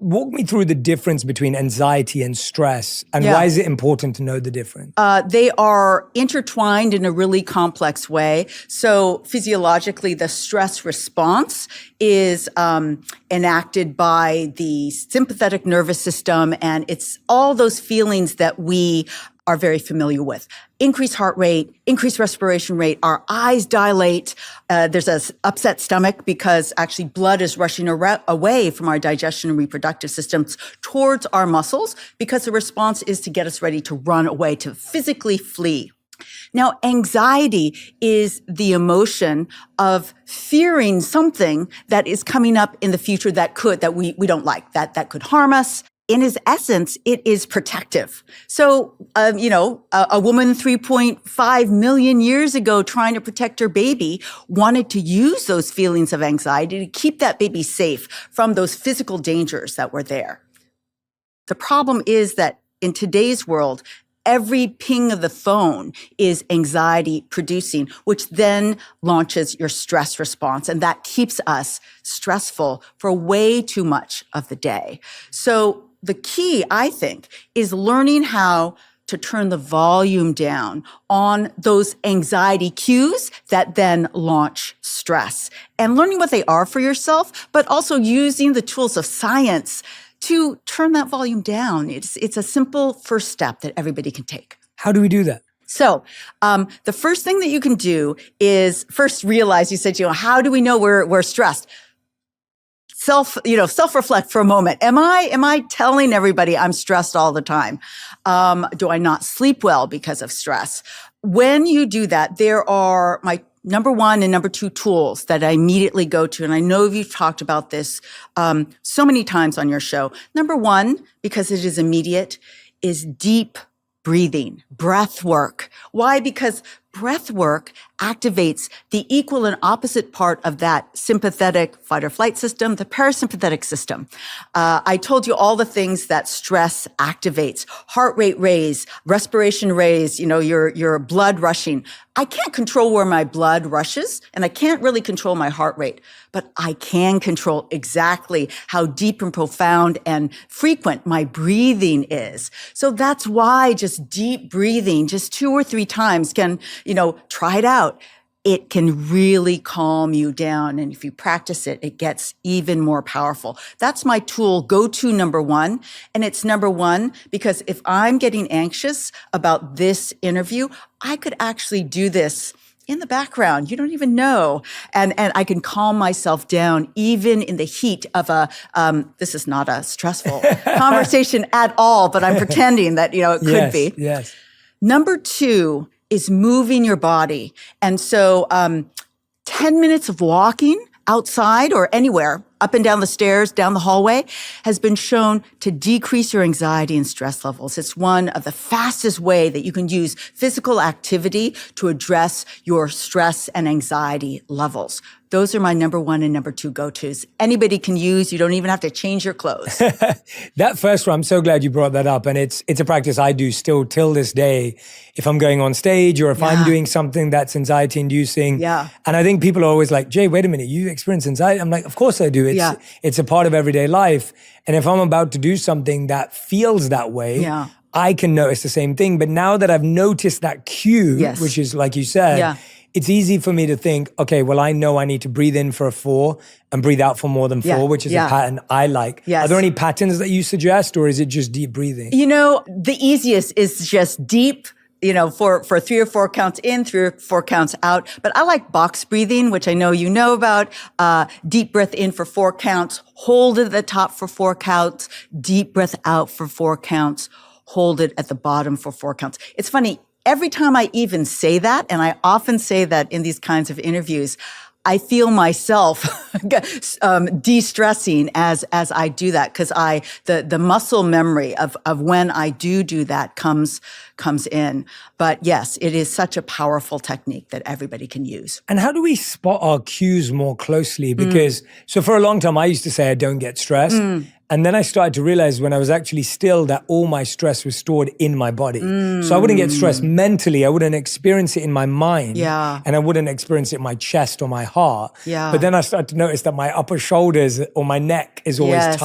Walk me through the difference between anxiety and stress, and why is it important to know the difference? They are intertwined in a really complex way. So physiologically, the stress response is enacted by the sympathetic nervous system, and it's all those feelings that we are very familiar with. Increased heart rate, increased respiration rate, our eyes dilate. There's an upset stomach because actually blood is rushing away from our digestion and reproductive systems towards our muscles because the response is to get us ready to run away, to physically flee. Now, anxiety is the emotion of fearing something that is coming up in the future that we don't like, that could harm us. In its essence, it is protective. So, a woman 3.5 million years ago trying to protect her baby wanted to use those feelings of anxiety to keep that baby safe from those physical dangers that were there. The problem is that in today's world, every ping of the phone is anxiety producing, which then launches your stress response. And that keeps us stressful for way too much of the day. So the key, I think, is learning how to turn the volume down on those anxiety cues that then launch stress, and learning what they are for yourself, but also using the tools of science to turn that volume down. It's a simple first step that everybody can take. How do we do that? So, the first thing that you can do is first realize, you said, how do we know we're stressed? Self-reflect for a moment. Am I telling everybody I'm stressed all the time? Do I not sleep well because of stress? When you do that, there are my number one and number two tools that I immediately go to. And I know you've talked about this so many times on your show. Number one, because it is immediate, is deep breathing, breath work. Why? Because breath work activates the equal and opposite part of that sympathetic fight or flight system, the parasympathetic system. I told you all the things that stress activates: heart rate raise, respiration raise, your blood rushing. I can't control where my blood rushes, and I can't really control my heart rate, but I can control exactly how deep and profound and frequent my breathing is. So that's why just deep breathing, just 2 or 3 times can, try it out. It can really calm you down. And if you practice it, it gets even more powerful. That's my tool, go-to number one. And it's number one because if I'm getting anxious about this interview, I could actually do this in the background. You don't even know. And I can calm myself down even in the heat of this is not a stressful conversation at all, but I'm pretending that, it could be. Yes. Number two is moving your body. And so 10 minutes of walking outside or anywhere, up and down the stairs, down the hallway, has been shown to decrease your anxiety and stress levels. It's one of the fastest way that you can use physical activity to address your stress and anxiety levels. Those are my number one and number two go-tos. Anybody can use. You don't even have to change your clothes. That first one, I'm so glad you brought that up. And it's a practice I do still till this day. If I'm going on stage or if I'm doing something that's anxiety inducing. Yeah. And I think people are always like, Jay, wait a minute, you experience anxiety? I'm like, of course I do. It's a part of everyday life. And if I'm about to do something that feels that way, I can notice the same thing. But now that I've noticed that cue, which is like you said, it's easy for me to think, okay, well, I know I need to breathe in for a 4 and breathe out for more than 4, which is a pattern I like. Yes. Are there any patterns that you suggest, or is it just deep breathing? The easiest is just deep, for 3 or 4 counts in, 3 or 4 counts out. But I like box breathing, which I know you know about. Deep breath in for 4 counts, hold it at the top for 4 counts, deep breath out for 4 counts, hold it at the bottom for 4 counts. It's funny. Every time I even say that, and I often say that in these kinds of interviews, I feel myself de-stressing as I do that, because the muscle memory of when I do that comes in. But yes, it is such a powerful technique that everybody can use. And how do we spot our cues more closely? Because so for a long time I used to say I don't get stressed. And then I started to realize when I was actually still that all my stress was stored in my body. So I wouldn't get stressed mentally. I wouldn't experience it in my mind. And I wouldn't experience it in my chest or my heart. But then I started to notice that my upper shoulders or my neck is always tight.